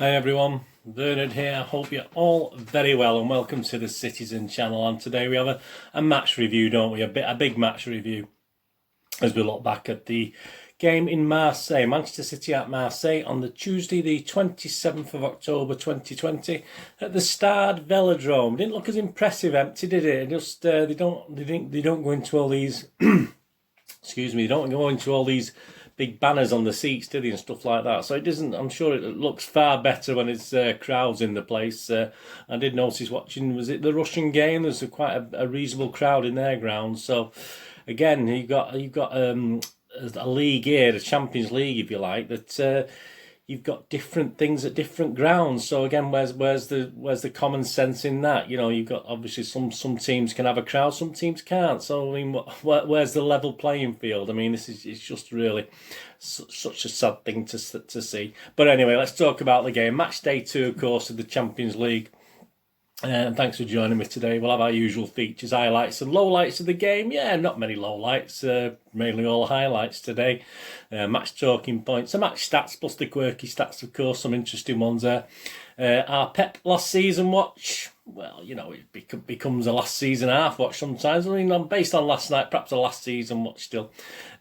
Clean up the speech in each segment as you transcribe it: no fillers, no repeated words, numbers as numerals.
Hi everyone, Bernard here. Hope you're all very well and welcome to the Citizen channel. And today we have a match review, don't we? A big match review as we look back at the game in Marseille, Manchester City at Marseille on the Tuesday, the 27th of October 2020 at the Stade Velodrome. Didn't look as impressive empty, did it? Just they don't go into all these excuse me, they don't go into all these big banners on the seats, do they, and stuff like that. So it doesn't. I'm sure it looks far better when it's crowds in the place. I did notice watching, was it the Russian game? There's quite a reasonable crowd in their grounds. So again, you've got a league here, the Champions League, if you like, that you've got different things at different grounds. So again, where's the common sense in that? You know, you've got obviously some teams can have a crowd, some teams can't. So I mean, where's the level playing field? I mean, it's just really such a sad thing to see. But anyway, let's talk about the game. Match day 2, of course, of the Champions League. And thanks for joining me today. We'll have our usual features, highlights and lowlights of the game. Yeah, not many lowlights, mainly all highlights today. Match talking points, match stats plus the quirky stats, of course, some interesting ones there. Our PEP last season watch. Well, you know, it becomes a last season half watch sometimes. I mean, based on last night, perhaps a last season watch still.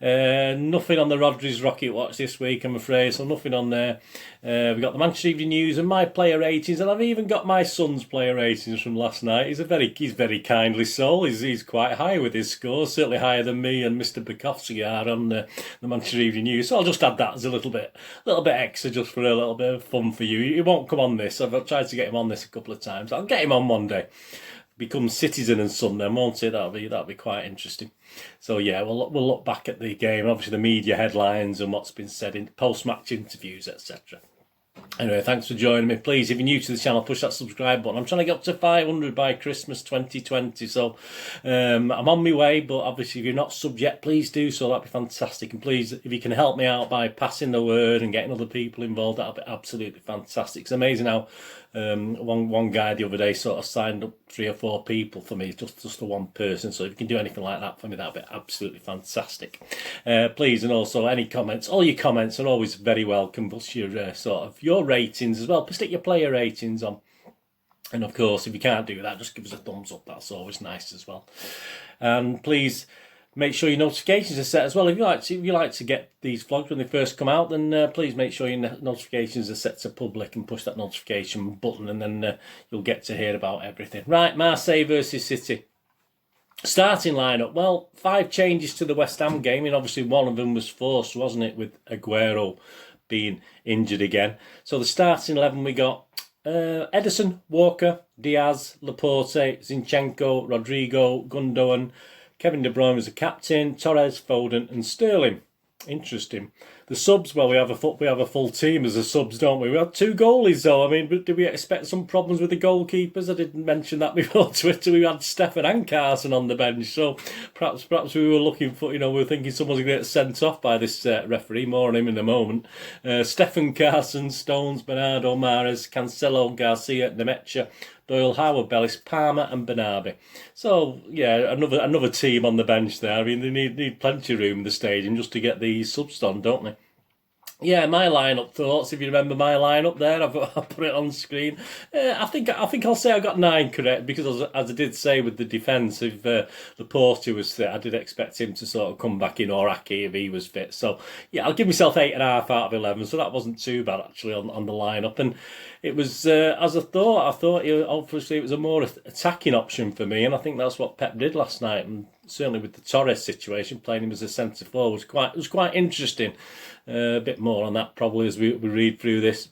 Nothing on the Rodri's Rocket watch this week, I'm afraid, so nothing on there. We've got the Manchester Evening News and my player ratings, and I've even got my son's player ratings from last night. He's very kindly soul. He's quite high with his scores, certainly higher than me and Mr. Bukowski are on the Manchester Evening News. So I'll just add that as a little bit extra, just for a little bit of fun for you. He won't come on this. I've tried to get him on this a couple of times. I'll get him on Monday. Become Citizen and Son then, won't it? That'll be quite interesting. So yeah, we'll look back at the game, obviously the media headlines and what's been said in post-match interviews, etc. Anyway, thanks for joining me. Please, if you're new to the channel, push that subscribe button. I'm trying to get up to 500 by Christmas 2020, so I'm on my way, but obviously if you're not sub yet, please do so. That'd be fantastic. And please, if you can help me out by passing the word and getting other people involved, that'd be absolutely fantastic. It's amazing how one guy the other day sort of signed up 3 or 4 people for me, just the one person. So if you can do anything like that for me, that'd be absolutely fantastic. Please, and also any comments, all your comments are always very welcome. Plus your your ratings as well. Stick your player ratings on. And of course, if you can't do that, just give us a thumbs up. That's always nice as well. And please make sure your notifications are set as well. If you like to get these vlogs when they first come out, then please make sure your notifications are set to public and push that notification button, and then you'll get to hear about everything. Right, Marseille versus City. Starting lineup. Well, 5 changes to the West Ham game, and obviously one of them was forced, wasn't it, with Aguero being injured again. So the starting 11 we got Ederson, Walker, Diaz, Laporte, Zinchenko, Rodrigo, Gundogan, Kevin De Bruyne was the captain, Torres, Foden and Sterling. Interesting. The subs, well, we have a full team as the subs, don't we? We had 2 goalies though. I mean, do we expect some problems with the goalkeepers? I didn't mention that before Twitter. We had Stefan and Carson on the bench, so perhaps we were looking for, we were thinking someone's going to get sent off by this referee. More on him in a moment. Stefan, Carson, Stones, Bernardo, Mahrez, Cancelo, Garcia, Nemecha, Doyle, Howard, Bellis, Palmer and Bernabé. So yeah, another team on the bench there. I mean, they need plenty of room in the stadium just to get these subs on, don't they? Yeah, my lineup thoughts. If you remember my lineup there, I've put it on screen. I think I'll say I got 9 correct, because as I did say with the defence, if Laporte was fit, I did expect him to sort of come back in, or Aki if he was fit. So yeah, I'll give myself 8.5 out of 11. So that wasn't too bad actually on the lineup, and it was as I thought. Obviously it was a more attacking option for me, and I think that's what Pep did last night. And certainly with the Torres situation, playing him as a centre forward was quite interesting. A bit more on that probably as we read through this.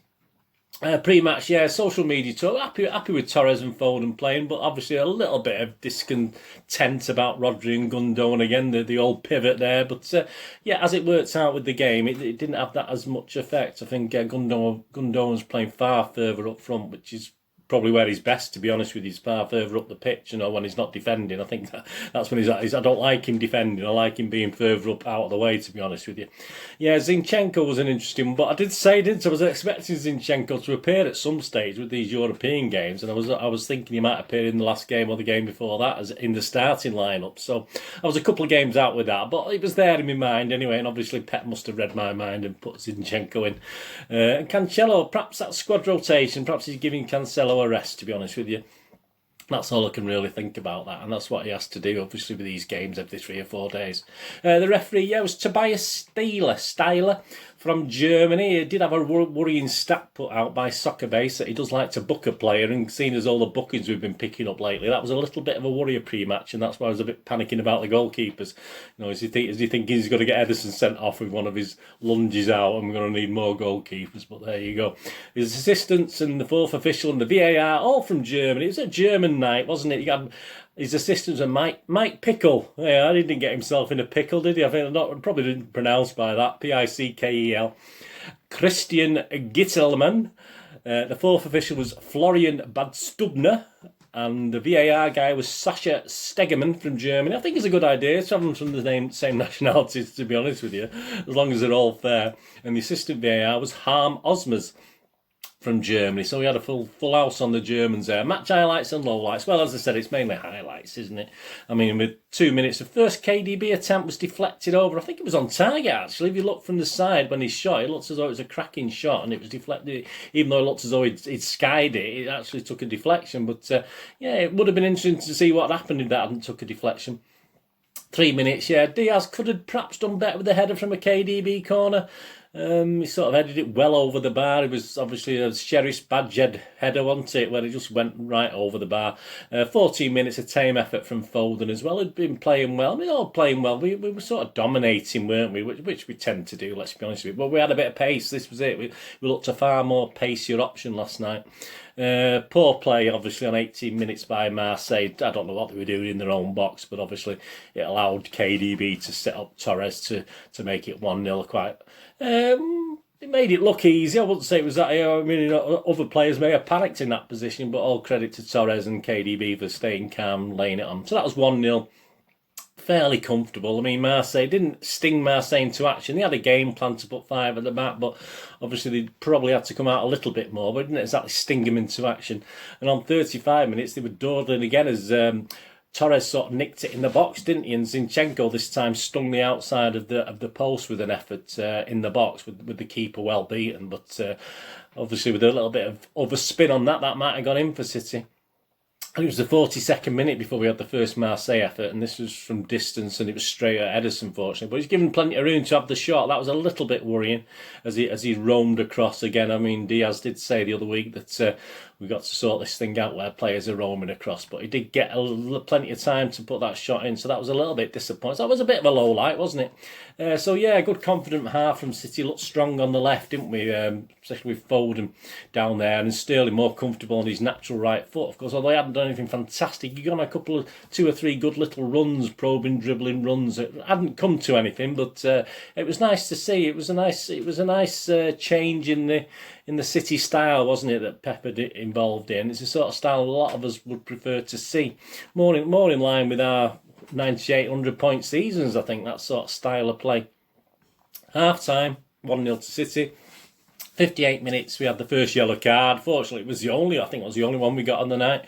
Pre-match, yeah, social media talk. Happy with Torres and Foden playing, but obviously a little bit of discontent about Rodri and Gundogan again, the old pivot there. But yeah, as it works out with the game, it didn't have that as much effect. I think Gundogan's playing far further up front, which is probably where he's best, to be honest with you. He's far further up the pitch, you know, when he's not defending. I think that's when I don't like him defending. I like him being further up out of the way, to be honest with you. Yeah, Zinchenko was an interesting one, but I did say, didn't I was expecting Zinchenko to appear at some stage with these European games, and I was thinking he might appear in the last game or the game before that as in the starting lineup. So I was a couple of games out with that, but it was there in my mind anyway, and obviously Pep must have read my mind and put Zinchenko in. And Cancelo, perhaps that squad rotation, perhaps he's giving Cancelo a rest, to be honest with you. That's all I can really think about that, and that's what he has to do, obviously, with these games every 3 or 4 days. The referee, was Tobias Steiler from Germany. He did have a worrying stat put out by Soccerbase that he does like to book a player, and seeing as all the bookings we've been picking up lately, that was a little bit of a worry pre-match, and that's why I was a bit panicking about the goalkeepers. You know, is he thinking he's going to get Ederson sent off with one of his lunges out, and we're going to need more goalkeepers? But there you go. His assistants and the fourth official and the VAR, all from Germany. It was a German night, wasn't it? You got his assistants are Mike Pickle. Yeah, he didn't get himself in a pickle, did he? I think probably didn't pronounce by that. Pickel. Christian Gittelman. The fourth official was Florian Badstubner. And the VAR guy was Sascha Stegemann from Germany. I think it's a good idea to have them from the same nationalities, to be honest with you, as long as they're all fair. And the assistant VAR was Harm Osmers from Germany. So we had a full house on the Germans there. Match highlights and lowlights. Well, as I said, it's mainly highlights, isn't it? I mean, with 2 minutes, the first KDB attempt was deflected over. I think it was on target, actually. If you look from the side when he shot, it looks as though it was a cracking shot and it was deflected. Even though it looked as though he'd skied it, it actually took a deflection. But, yeah, it would have been interesting to see what happened if that hadn't took a deflection. 3 minutes, yeah. Diaz could have perhaps done better with the header from a KDB corner. He sort of headed it well over the bar. It was obviously a Sheriff's badge header, wasn't it, where he just went right over the bar. 14 minutes of tame effort from Foden as well. He'd been playing well. I mean, all playing well. We were sort of dominating, weren't we? Which we tend to do, let's be honest with you. But we had a bit of pace. This was it. We looked a far more pacier option last night. Poor play, obviously, on 18 minutes by Marseille. I don't know what they were doing in their own box, but obviously it allowed KDB to set up Torres to make it 1-0 quite. It made it look easy. I wouldn't say it was that. I mean, other players may have panicked in that position, but all credit to Torres and KDB for staying calm, laying it on. So that was 1-0. Fairly comfortable. I mean, Marseille didn't sting Marseille into action. They had a game plan to put 5 at the back, but obviously they probably had to come out a little bit more, but didn't exactly sting them into action. And on 35 minutes, they were dawdling again as Torres sort of nicked it in the box, didn't he? And Zinchenko this time stung the outside of the post with an effort in the box with the keeper well beaten. But obviously with a little bit of overspin on that might have gone in for City. And it was the 42nd minute before we had the first Marseille effort, and this was from distance, and it was straight at Ederson, fortunately. But he's given plenty of room to have the shot. That was a little bit worrying as he roamed across again. I mean, Diaz did say the other week that we've got to sort this thing out where players are roaming across, but he did get plenty of time to put that shot in, so that was a little bit disappointing. So that was a bit of a low light, wasn't it? So yeah, good confident half from City. Looked strong on the left, didn't we? Especially with Foden down there, and Sterling more comfortable on his natural right foot. Of course, although he hadn't done anything fantastic, he got on a couple of 2 or 3 good little runs, probing, dribbling runs. It hadn't come to anything, but it was nice to see. It was a nice change in the City style, wasn't it, that Pep had involved in. It's a sort of style a lot of us would prefer to see. More in line with our 98, 100-point seasons, I think, that sort of style of play. Half-time, 1-0 to City. 58 minutes, we had the first yellow card. Fortunately, it was the only one we got on the night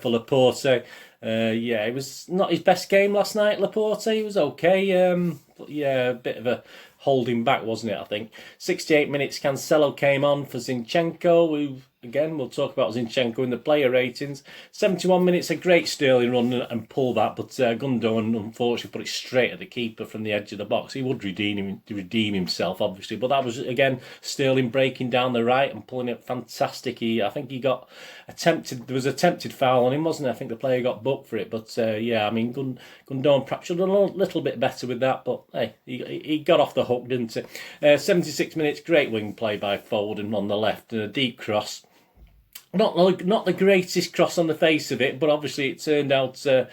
for Laporte. Yeah, it was not his best game last night, Laporte. He was okay. But yeah, a bit of a holding back, wasn't it, I think. 68 minutes, Cancelo came on for Zinchenko. We'll talk about Zinchenko in the player ratings. 71 minutes, a great Sterling run and pull that, but Gundogan unfortunately put it straight at the keeper from the edge of the box. He would redeem himself, obviously, but that was, again, Sterling breaking down the right and pulling it fantastic. I think he got attempted, there was an attempted foul on him, wasn't there? I think the player got booked for it, but yeah, I mean, Gundogan perhaps should have done a little bit better with that, but hey, he got off the hook, didn't he? 76 minutes, great wing play by Foden on the left, and a deep cross. Not the greatest cross on the face of it, but obviously it turned out to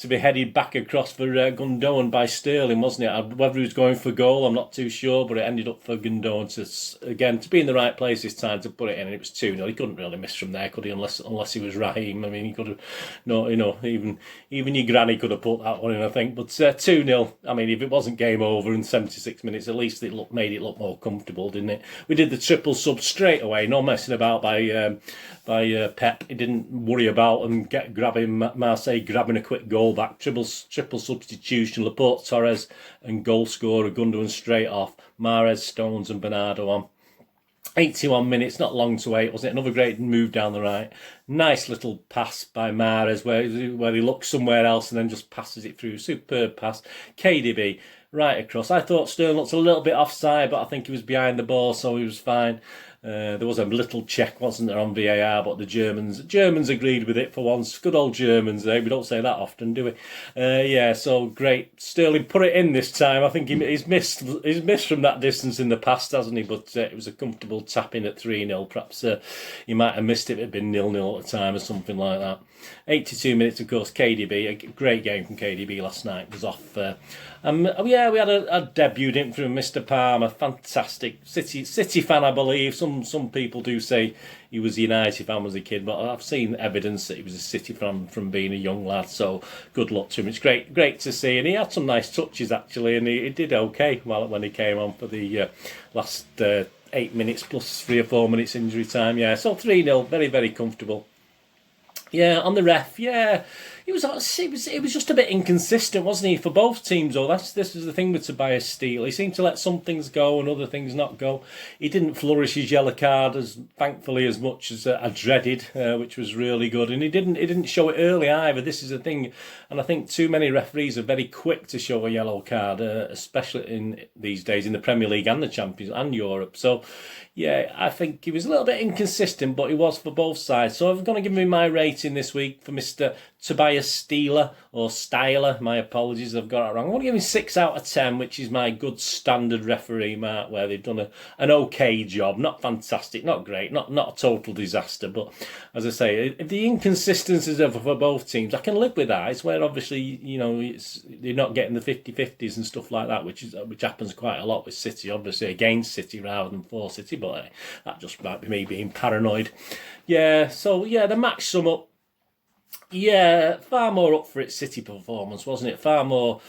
to be headed back across for Gundogan by Sterling, wasn't it? Whether he was going for goal, I'm not too sure, but it ended up for Gundogan to be in the right place this time to put it in, and it was 2-0. He couldn't really miss from there, could he? Unless he was Raheem. I mean, he could have, no, even your granny could have put that one in, I think. But 2-0. I mean, if it wasn't game over in 76 minutes, at least it made it look more comfortable, didn't it? We did the triple sub straight away, no messing about by Pep. He didn't worry about and grabbing Marseille, grabbing a quick goal back. Triple substitution, Laporte, Torres and goal scorer Gundogan straight off. Mahrez, Stones and Bernardo on. 81 minutes, not long to wait, was it? Another great move down the right. Nice little pass by Mahrez where he looks somewhere else and then just passes it through. Superb pass. KDB right across. I thought Sterling looked a little bit offside, but I think he was behind the ball, so he was fine. There was a little check, wasn't there, on VAR, but the Germans agreed with it for once. Good old Germans, eh? We don't say that often, do we? Yeah, so great. Sterling put it in this time. I think he's missed from that distance in the past, hasn't he? But it was a comfortable tap in at 3-0. Perhaps he might have missed it if it had been 0-0 at the time or something like that. 82 minutes, of course, KDB. A great game from KDB last night. Was off. Yeah, we had a debut, didn't we, from Mr. Palmer. Fantastic. City fan, I believe. Some people do say he was a United fan as a kid, but I've seen evidence that he was a City fan from being a young lad. So good luck to him. It's great to see, and he had some nice touches actually, and he did okay when he came on for the last 8 minutes plus 3 or 4 minutes injury time. Yeah, so 3-0, very, very comfortable. Yeah, on the ref, yeah, it was just a bit inconsistent, wasn't he, for both teams? Though this is the thing with Tobias Steele. He seemed to let some things go and other things not go. He didn't flourish his yellow card thankfully as much as I dreaded, which was really good. And he didn't show it early either. This is the thing, and I think too many referees are very quick to show a yellow card, especially in these days in the Premier League and the Champions and Europe. So yeah, I think he was a little bit inconsistent, but he was for both sides. So I'm going to give him my rating this week for Mr. Tobias Steele, or Styler. My apologies, I've got it wrong. I'm going to give him 6 out of 10, which is my good standard referee mark, where they've done an okay job. Not fantastic, not great, not a total disaster. But as I say, if the inconsistencies are for both teams, I can live with that. It's where obviously, they're not getting the 50-50s and stuff like that, which happens quite a lot with City, obviously against City rather than for City. But that just might be me being paranoid. Yeah, so yeah, the match sum up. Yeah, far more up for its City performance, wasn't it? Far more,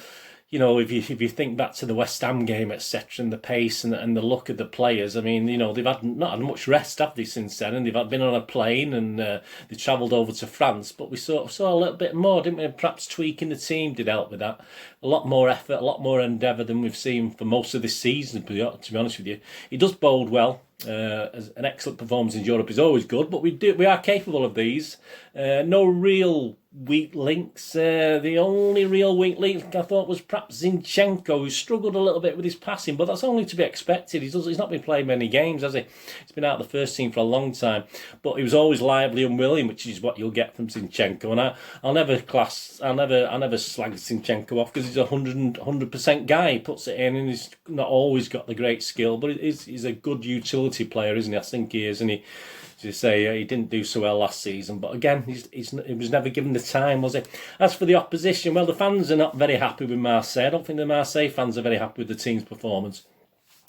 if you think back to the West Ham game, etc., and the pace and the look of the players. I mean, they've not had much rest, have they, since then? And they've been on a plane and they travelled over to France. But we saw a little bit more, didn't we? Perhaps tweaking the team did help with that. A lot more effort, a lot more endeavour than we've seen for most of this season, to be honest with you. It does bode well. As an excellent performance in Europe is always good, but we are capable of these. No real weak links. The only real weak link I thought was perhaps Zinchenko, who struggled a little bit with his passing, but that's only to be expected. He's not been playing many games, has he? He's been out of the first team for a long time, but he was always lively and willing, which is what you'll get from Zinchenko. And I'll never slag Zinchenko off because he's a 100% guy. He puts it in, and he's not always got the great skill, but he's a good utility player, isn't he? I think he is, and he. As you say, he didn't do so well last season, but again, he was never given the time, was he? As for the opposition, well, the fans are not very happy with Marseille. I don't think the Marseille fans are very happy with the team's performance.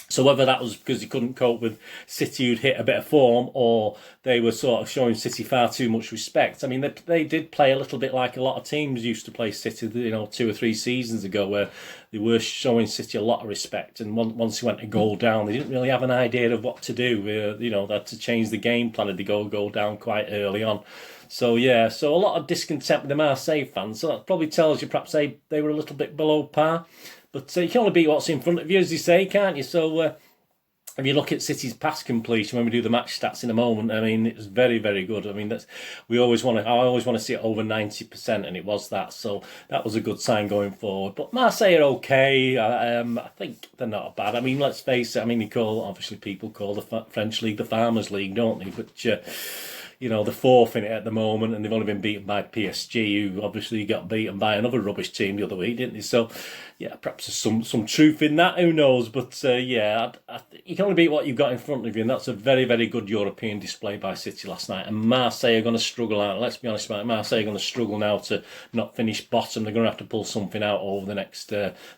So whether that was because he couldn't cope with City who'd hit a bit of form, or they were sort of showing City far too much respect. I mean, they did play a little bit like a lot of teams used to play City, 2 or 3 seasons ago, where they were showing City a lot of respect. And once he went a goal down, they didn't really have an idea of what to do. They had to change the game plan if they go down quite early on. So yeah, so a lot of discontent with the Marseille fans. So that probably tells you perhaps they were a little bit below par. But you can only beat what's in front of you, as you say, can't you? So if you look at City's pass completion, when we do the match stats in a moment, I mean, it was very, very good. I mean, I always want to see it over 90%, and it was that. So that was a good sign going forward. But Marseille are okay. I think they're not bad. I mean, let's face it. I mean, people call the French league the Farmers' League, don't they? But you know, the fourth in it at the moment, and they've only been beaten by PSG, who obviously got beaten by another rubbish team the other week, didn't they? So, yeah, perhaps there's some truth in that. Who knows? But yeah, you can only beat what you've got in front of you, and that's a very, very good European display by City last night. And Marseille are going to struggle out. Let's be honest about it. Marseille are going to struggle now to not finish bottom. They're going to have to pull something out over the next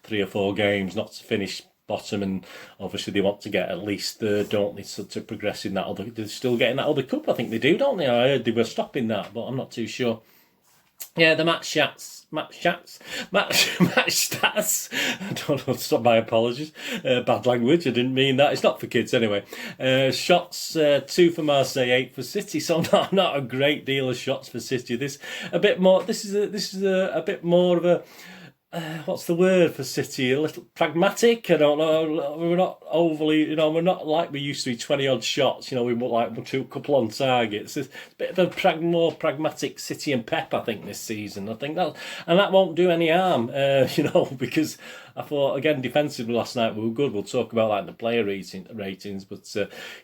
3 or 4 games not to finish bottom, and obviously they want to get at least third, don't they, to progress in that other. They're still getting that other cup, I think they do, don't they? I heard they were stopping that, but I'm not too sure. Yeah, the match stats. I don't know, stop my apologies. Bad language, I didn't mean that. It's not for kids anyway. Shots, 2 for Marseille, 8 for City. So not a great deal of shots for City. This is a bit more of a what's the word for City? A little pragmatic. I don't know. We're not overly, we're not like we used to be 20-odd shots. We want like a couple on targets. It's a bit of a more pragmatic City and Pep, I think, this season. I think that won't do any harm, because I thought, again, defensively last night we were good. We'll talk about like the player ratings, but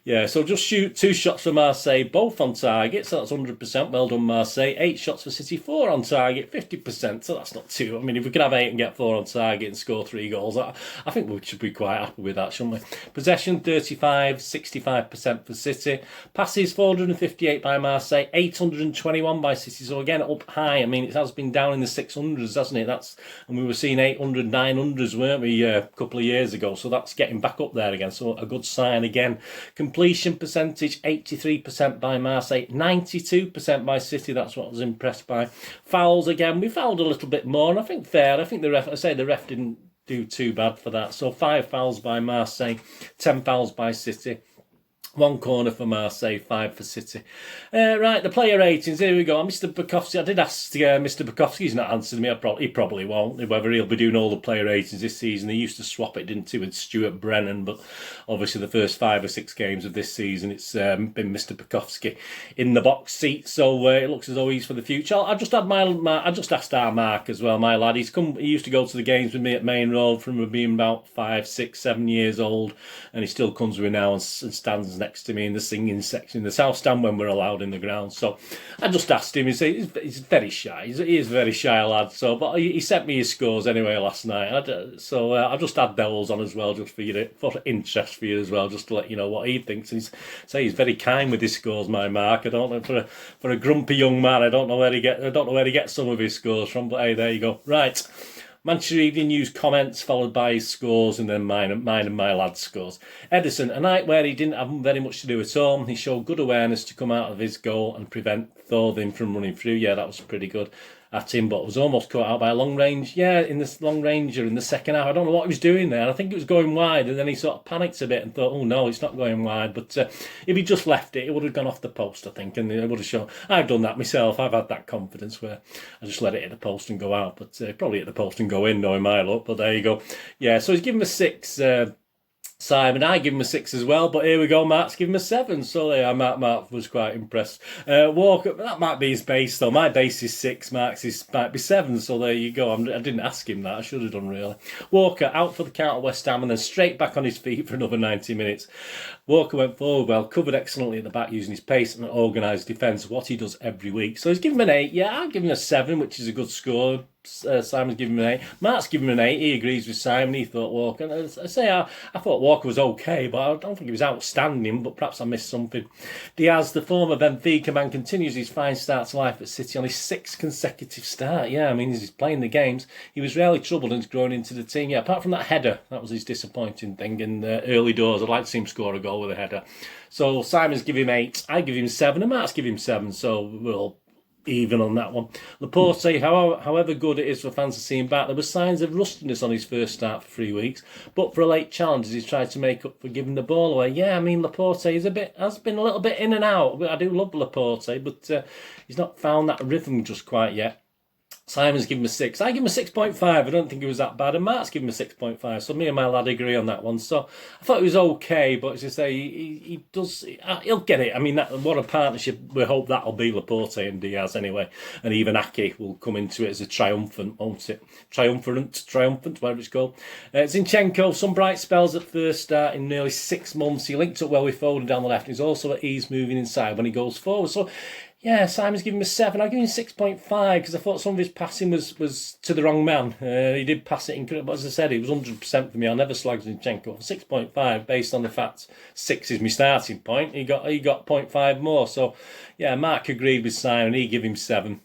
yeah. So just shoot 2 shots for Marseille, both on target. So that's 100%. Well done, Marseille. 8 shots for City, 4 on target, 50%. So that's not too. I mean, if we could have 8 and get 4 on target and score 3 goals, I think we should be quite happy with that, shouldn't we? Possession 35, 65% for City. Passes 458 by Marseille, 821 by City. So again, up high. I mean, it has been down in the 600s, hasn't it? And we were seeing 800, 900. Weren't we, a couple of years ago? So that's getting back up there again. So a good sign again. Completion percentage 83% by Marseille, 92% by City. That's what I was impressed by. Fouls again. We fouled a little bit more, and I think fair. I think the ref didn't do too bad for that. So 5 fouls by Marseille, 10 fouls by City. 1 corner for Marseille, 5 for City. Right, the player ratings, here we go. Mr. Bukowski, I did ask Mr. Bukowski, he's not answered me. He probably won't, whether he'll be doing all the player ratings this season. He used to swap it, didn't he, with Stuart Brennan, but obviously the first 5 or 6 games of this season, it's been Mr. Bukowski in the box seat, so it looks as though he's for the future. I just asked our Mark as well, my lad. He used to go to the games with me at Main Road from being about 5, 6, 7 years old, and he still comes with me now and stands next to me in the singing section in the south stand when we're allowed in the ground. So I just asked him. He's very shy. He is a very shy lad. So, but he sent me his scores anyway last night. I just had those on as well, just for interest for you as well, just to let you know what he thinks. And he's very kind with his scores, my Mark. I don't know, for a grumpy young man, I don't know where he gets some of his scores from. But hey, there you go. Right. Manchester Evening News comments, followed by his scores, and then mine and my lad's scores. Edison, a night where he didn't have very much to do at all. He showed good awareness to come out of his goal and prevent Thornton from running through. Yeah, that was pretty good at him, but was almost caught out by a long range. Yeah, in this long ranger in the second half. I don't know what he was doing there. I think it was going wide, and then he sort of panicked a bit and thought, oh no, it's not going wide. But if he just left it, it would have gone off the post, I think, and it would have shown. I've done that myself. I've had that confidence where I just let it hit the post and go out, but probably hit the post and go in, knowing my luck. But there you go. Yeah, so he's given a 6. Simon, I give him a 6 as well, but here we go, Mark's given him a 7, so yeah, Mark was quite impressed. Walker, that might be his base though, my base is 6, Mark's might be 7, so there you go. I didn't ask him that, I should have done really. Walker out for the count at West Ham and then straight back on his feet for another 90 minutes. Walker went forward well, covered excellently at the back using his pace and organised defence, what he does every week. So he's given him an 8, yeah, I'll give him a 7, which is a good score. Simon's given him an 8. Mark's given him an 8. He agrees with Simon. He thought Walker. I thought Walker was okay, but I don't think he was outstanding. But perhaps I missed something. Diaz, the former Benfica man, continues his fine start to life at City on his 6th consecutive start. Yeah, I mean he's playing the games. He was rarely troubled and he's growing into the team. Yeah, apart from that header, that was his disappointing thing in the early doors. I'd like to see him score a goal with a header. So Simon's give him 8. I give him 7, and Mark's give him 7. So we'll even on that one. Laporte, however good it is for fans to see him back, there were signs of rustiness on his first start for 3 weeks, but for a late challenge he's tried to make up for giving the ball away. Yeah, I mean Laporte has been a little bit in and out. I do love Laporte, but he's not found that rhythm just quite yet. Simon's given him a 6. I give him a 6.5. I don't think it was that bad. And Mark's given him a 6.5. So me and my lad agree on that one. So I thought it was okay. But as I say, he does... He'll get it. I mean, what a partnership. We hope that'll be Laporte and Diaz anyway. And even Aki will come into it as a triumphant, won't it? Triumphant, whatever it's called. Zinchenko, some bright spells at first start in nearly 6 months. He linked up well with Foden down the left. He's also at ease moving inside when he goes forward. So... yeah, Simon's giving him a 7. I'll give him 6.5 because I thought some of his passing was to the wrong man. He did pass it incredible, but as I said, it was 100% for me. I'll never slag Zinchenko. 6.5 based on the fact 6 is my starting point. He got 0.5 more. So, yeah, Mark agreed with Simon. He gave him 7.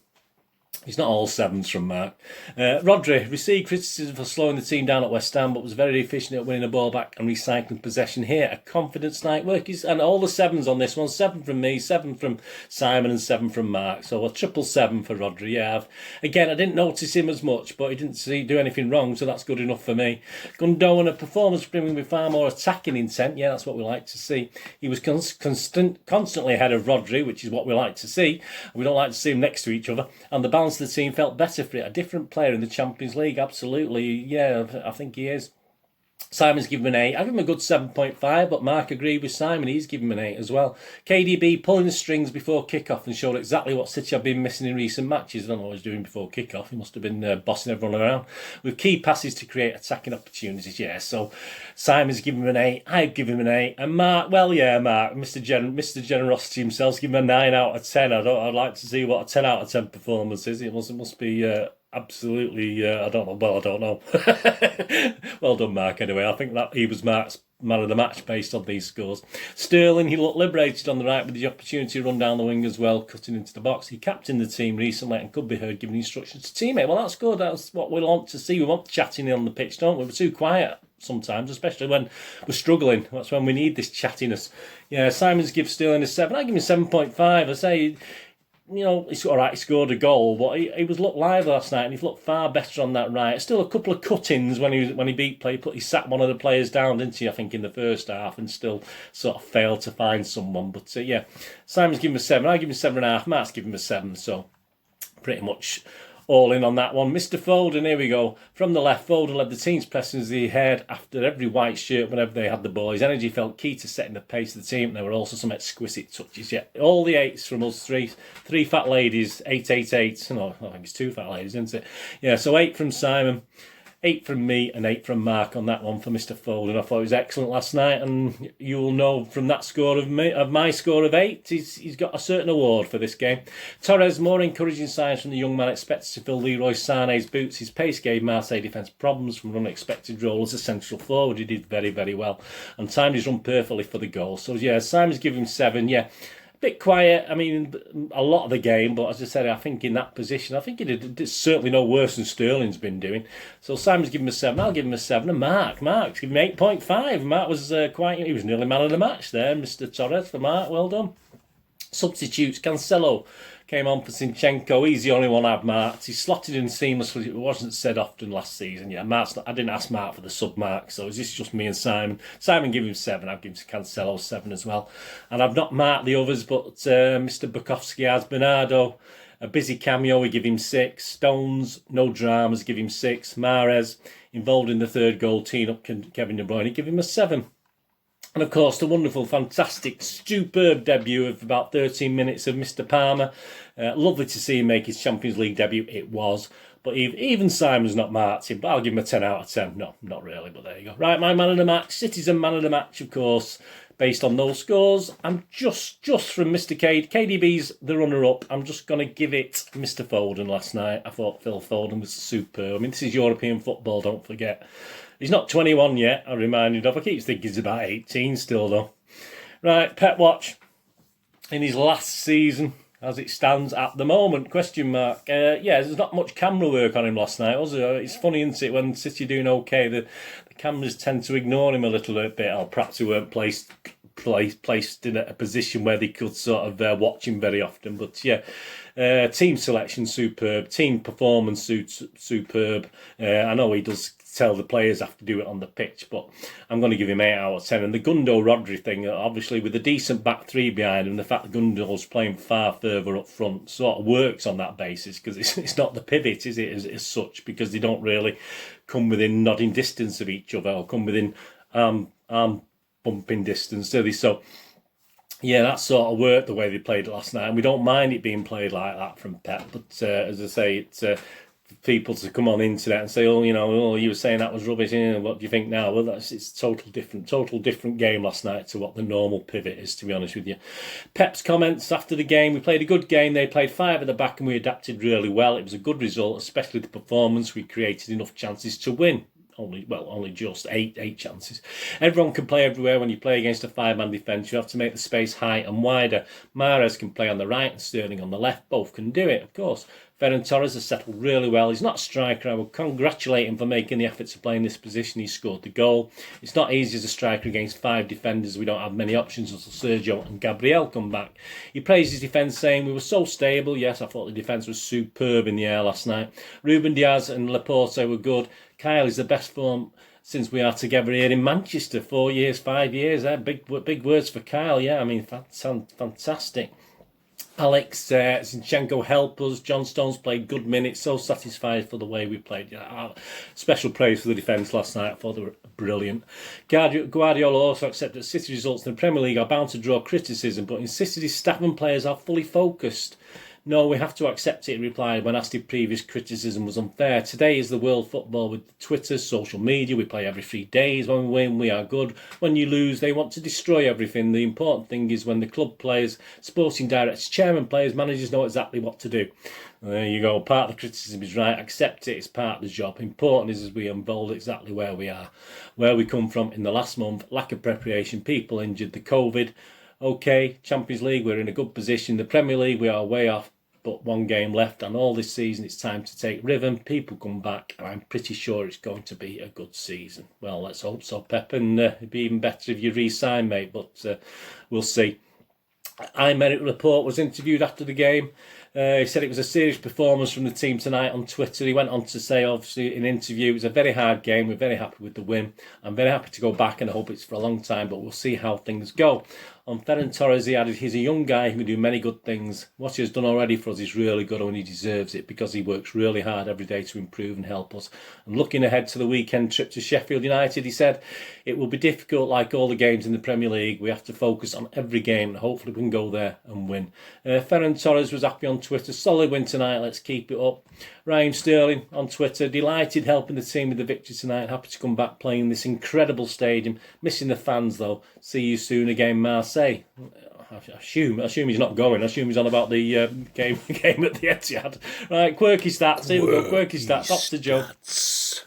He's not all 7s from Mark. Rodri received criticism for slowing the team down at West Ham, but was very efficient at winning the ball back and recycling possession here. A confidence night work. And all the 7s on this one. 7 from me, 7 from Simon and 7 from Mark. So a triple 7 for Rodri. Yeah, again, I didn't notice him as much, but he didn't do anything wrong, so that's good enough for me. Gundogan, a performance bringing with far more attacking intent. Yeah, that's what we like to see. He was constantly ahead of Rodri, which is what we like to see. We don't like to see them next to each other. And the balance the team felt better for it. A different player in the Champions League, absolutely. Yeah, I think he is. Simon's given him an 8. I give him a good 7.5, but Mark agreed with Simon. He's given him an 8 as well. KDB pulling the strings before kickoff and showed exactly what City have been missing in recent matches. I don't know what he was doing before kickoff. He must have been bossing everyone around with key passes to create attacking opportunities. Yeah, so Simon's given him an 8. I've given him an 8. And Mark, well, yeah, Mark, Mr. Generosity himself, give him a 9 out of 10. I'd like to see what a 10 out of 10 performance is. It must be... absolutely, I don't know. Well, I don't know. Well done, Mark, anyway. I think that he was Mark's man of the match based on these scores. Sterling, he looked liberated on the right with the opportunity to run down the wing as well, cutting into the box. He captained the team recently and could be heard giving instructions to teammates. Well, that's good. That's what we want to see. We want chatting on the pitch, don't we? We're too quiet sometimes, especially when we're struggling. That's when we need this chattiness. Yeah, Simons gives Sterling a 7. I give him a 7.5. I say... you know, he's all right. He scored a goal, but he was looked live last night, and he looked far better on that right. Still a couple of cut-ins when he beat play. He sat one of the players down, didn't he? I think in the first half, and still sort of failed to find someone. But yeah, Simon's given him a 7. I give him a 7.5. Matt's given him a 7. So pretty much all in on that one. Mr. Foden, here we go. From the left, Foden led the team's pressing as he head after every white shirt whenever they had the ball. His energy felt key to setting the pace of the team. There were also some exquisite touches. Yeah, all the 8s from us, three fat ladies, 8, 8, 8. No, I think it's 2 fat ladies, isn't it? Yeah, so 8 from Simon, 8 from me and 8 from Mark on that one for Mr. Foden. I thought he was excellent last night, and you'll know from that score of my score of 8, he's got a certain award for this game. Torres, more encouraging signs from the young man, expected to fill Leroy Sané's boots. His pace gave Marseille defence problems from an unexpected role as a central forward. He did very, very well and timed his run perfectly for the goal. So yeah, Simon's given him 7. Yeah, bit quiet, I mean, a lot of the game, but as I said, I think in that position, I think he did certainly no worse than Sterling's been doing. So Simon's given him a 7, I'll give him a 7, and Mark's given him 8.5. Mark was he was nearly man of the match there, Mr. Torres, for Mark, well done. Substitutes, Cancelo came on for Zinchenko. He's the only one I've marked. He slotted in seamlessly. It wasn't said often last season. Yeah, I didn't ask Mark for the sub mark, so is this just me and Simon? Simon gave him 7. I've given Cancelo 7 as well. And I've not marked the others, but Mr. Bukowski has Bernardo. A busy cameo, we give him 6. Stones, no dramas, give him 6. Mahrez, involved in the 3rd goal, teeing up Kevin De Bruyne, give him a 7. And of course, the wonderful, fantastic, superb debut of about 13 minutes of Mr. Palmer. Lovely to see him make his Champions League debut. It was. But even Simon's not marked him. But I'll give him a 10 out of 10. No, not really, but there you go. Right, my man of the match. Citizen man of the match, of course, based on those scores. I'm just from Mr. KDB's the runner-up. I'm just going to give it Mr. Foden last night. I thought Phil Foden was superb. I mean, this is European football, don't forget. He's not 21 yet, I'm reminded of. I keep thinking he's about 18 still, though. Right, Pep Watch. In his last season, as it stands at the moment, question mark. Yeah, there's not much camera work on him last night, was there? It's funny, isn't it, when City are doing okay, the cameras tend to ignore him a little bit, or perhaps he weren't placed in a position where they could sort of watch him very often. But yeah, team selection superb, team performance superb. I know he does tell the players have to do it on the pitch, but I'm going to give him 8 out of 10. And the Gundo-Rodri thing, obviously with a decent back three behind him, the fact that Gundo's playing far further up front sort of works on that basis, because it's not the pivot, is it, as such, because they don't really come within nodding distance of each other, or come within arm bumping distance, do they? So yeah, that sort of worked the way they played it last night, and we don't mind it being played like that from Pep. But as I say, it's people to come on internet and say, you were saying that was rubbish. What do you think now? Well, it's total different game last night to what the normal pivot is, to be honest with you. Pep's comments after the game: we played a good game. They played 5 at the back, and we adapted really well. It was a good result, especially the performance. We created enough chances to win. Only just eight chances. Everyone can play everywhere. When you play against a 5-man defence, you have to make the space high and wider. Mahrez can play on the right and Sterling on the left. Both can do it, of course. Ferran Torres has settled really well. He's not a striker. I would congratulate him for making the effort to play in this position. He scored the goal. It's not easy as a striker against 5 defenders. We don't have many options until Sergio and Gabriel come back. He praised his defence, saying, we were so stable. Yes, I thought the defence was superb in the air last night. Ruben Diaz and Laporte were good. Kyle is the best form since we are together here in Manchester. 4 years, 5 years. Big words for Kyle. Yeah, I mean, fantastic. Alex Zinchenko helped us. John Stones played good minutes. So satisfied for the way we played. Special praise for the defence last night. I thought they were brilliant. Guardiola also accepted that City results in the Premier League are bound to draw criticism, but insisted his staff and players are fully focused. No, we have to accept it, he replied when asked if previous criticism was unfair. Today is the world football with Twitter, social media. We play every 3 days. When we win, we are good. When you lose, they want to destroy everything. The important thing is when the club players, sporting directors, chairman players, managers know exactly what to do. There you go. Part of the criticism is right. Accept it. It's part of the job. Important is as we unfold exactly where we are, where we come from in the last month. Lack of preparation, people injured, the COVID. Okay, Champions League, we're in a good position. The Premier League, we are way off. But 1 game left, and all this season it's time to take rhythm. People come back, and I'm pretty sure it's going to be a good season. Well, let's hope so, Pep, and it'd be even better if you re-sign, mate, but we'll see. Aymeric Laporte was interviewed after the game. He said it was a serious performance from the team tonight on Twitter. He went on to say, obviously, in an interview, it was a very hard game. We're very happy with the win. I'm very happy to go back, and I hope it's for a long time, but we'll see how things go. On Ferran Torres, he added, he's a young guy who can do many good things. What he has done already for us is really good, and he deserves it because he works really hard every day to improve and help us. And looking ahead to the weekend trip to Sheffield United, he said, it will be difficult like all the games in the Premier League. We have to focus on every game, and hopefully we can go there and win. Ferran Torres was happy on Twitter. Solid win tonight, let's keep it up. Raheem Sterling on Twitter, delighted helping the team with the victory tonight. Happy to come back playing in this incredible stadium. Missing the fans though. See you soon again, Marseille. I assume he's not going. I assume he's on about the game at the Etihad. Right, quirky stats. Here we go. Quirky stats. Off the joke.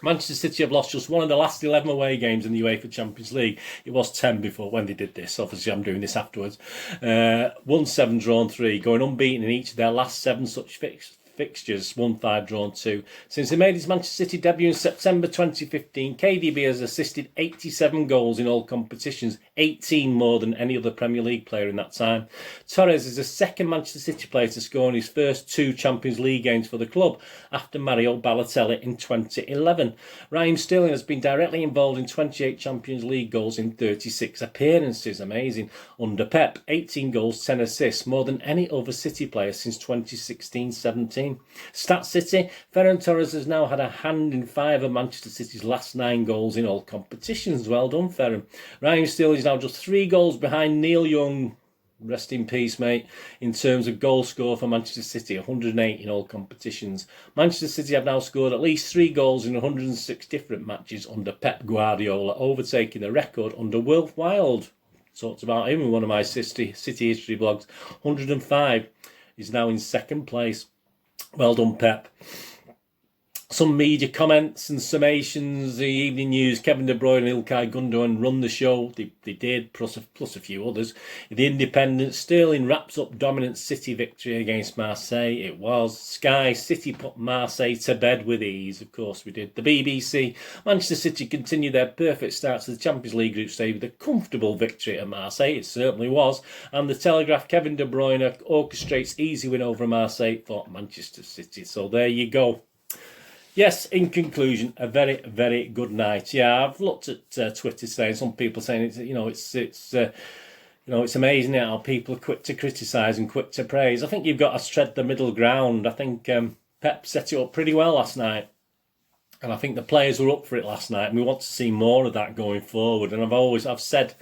Manchester City have lost just 1 of the last 11 away games in the UEFA Champions League. It was 10 before when they did this. Obviously, I'm doing this afterwards. Won 7, drawn 3, going unbeaten in each of their last 7 such fixtures, 1, 5, drawn 2. Since he made his Manchester City debut in September 2015, KDB has assisted 87 goals in all competitions, 18 more than any other Premier League player in that time. Torres is the second Manchester City player to score in his first 2 Champions League games for the club, after Mario Balotelli in 2011. Raheem Sterling has been directly involved in 28 Champions League goals in 36 appearances. Amazing. Under Pep, 18 goals, 10 assists, more than any other City player since 2016-17. Stat City, Ferran Torres has now had a hand in 5 of Manchester City's last 9 goals in all competitions. Well done, Ferran. Raheem Sterling is now just 3 goals behind Neil Young. Rest in peace, mate. In terms of goal score for Manchester City, 108 in all competitions. Manchester City have now scored at least 3 goals in 106 different matches under Pep Guardiola, overtaking the record under Will Wild. Talked about him in one of my City history blogs. 105. He's now in 2nd place. Well done, Pep. Some media comments and summations. The Evening News, Kevin De Bruyne and Ilkay Gundogan run the show. They did, plus a few others. The Independent, Sterling wraps up dominant City victory against Marseille. It was. Sky, City put Marseille to bed with ease. Of course we did. The BBC, Manchester City continue their perfect start to the Champions League group stage with a comfortable victory at Marseille. It certainly was. And The Telegraph, Kevin De Bruyne orchestrates easy win over Marseille for Manchester City. So there you go. Yes, in conclusion, a very, very good night. Yeah, I've looked at Twitter saying, some people saying it's, it's amazing how people are quick to criticise and quick to praise. I think you've got to tread the middle ground. I think Pep set it up pretty well last night. And I think the players were up for it last night, and we want to see more of that going forward. And I've said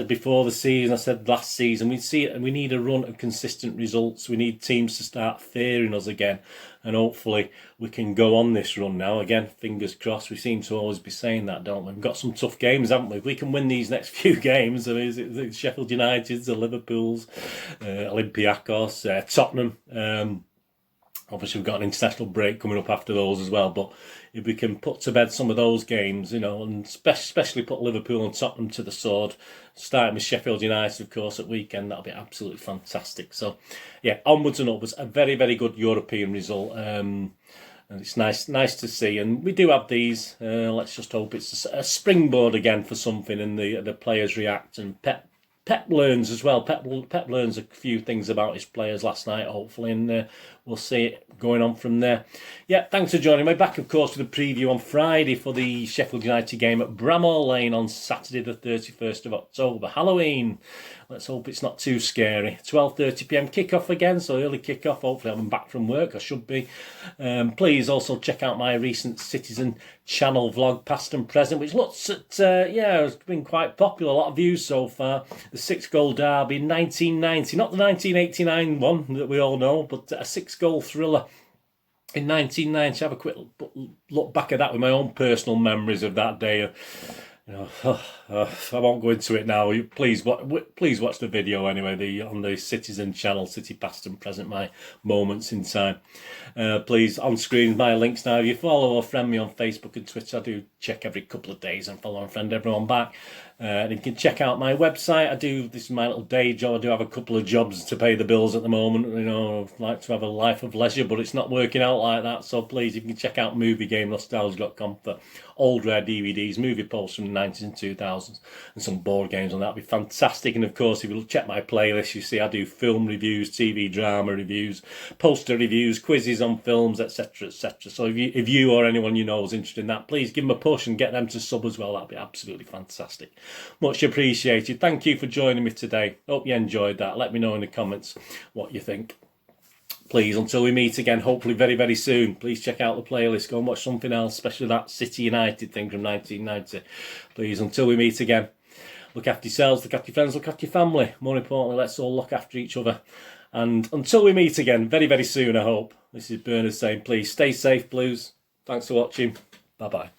it before the season, I said last season, we need a run of consistent results. We need teams to start fearing us again. And hopefully we can go on this run now. Again, fingers crossed. We seem to always be saying that, don't we? We've got some tough games, haven't we? If we can win these next few games, I mean, the Sheffield Uniteds, the Liverpools, Olympiacos, Tottenham. Obviously, we've got an international break coming up after those as well. But if we can put to bed some of those games, and especially put Liverpool and Tottenham to the sword, starting with Sheffield United, of course, at weekend, that'll be absolutely fantastic. So, yeah, onwards and upwards. A very, very good European result. And it's nice to see. And we do have these. Let's just hope it's a springboard again for something, and the players react, and Pep learns as well. Pep learns a few things about his players last night, hopefully, and we'll see it going on from there. Yeah, thanks for joining me. Back, of course, with a preview on Friday for the Sheffield United game at Bramall Lane on Saturday the 31st of October. Halloween. Let's hope it's not too scary. 12:30 p.m. kickoff again, so early kickoff. Hopefully I'm back from work. I should be. Please also check out my recent Citizen channel vlog, past and present, which looks at, it's been quite popular. A lot of views so far. The 6-goal derby in 1990. Not the 1989 one that we all know, but a 6-goal thriller in 1990. Have a quick look back at that with my own personal memories of that day. I won't go into it now. Please watch the video anyway. On the Citizen channel, City Past and Present, my moments in time. Please, on screen my links now. If you follow or friend me on Facebook and Twitter, I do check every couple of days and follow and friend everyone back. And you can check out my website. This is my little day job. I do have a couple of jobs to pay the bills at the moment. I'd like to have a life of leisure, but it's not working out like that. So please, you can check out moviegamenostalgia.com for old rare DVDs, movie posts from the 90s and 2000s, and some board games on that. Would be fantastic. And of course, if you check my playlist, you see I do film reviews, TV drama reviews, poster reviews, quizzes on films, etc., etc. So if you or anyone you know is interested in that, please give them a push and get them to sub as well. That'd be absolutely fantastic. Much appreciated. Thank you for joining me today. Hope you enjoyed that. Let me know in the comments what you think. Please, until we meet again, hopefully very, very soon, please check out the playlist. Go and watch something else, especially that City United thing from 1990. Please, until we meet again, look after yourselves, look after your friends, look after your family. More importantly, let's all look after each other. And until we meet again, very, very soon, I hope. This is Bernard saying, please stay safe, Blues. Thanks for watching. Bye-bye.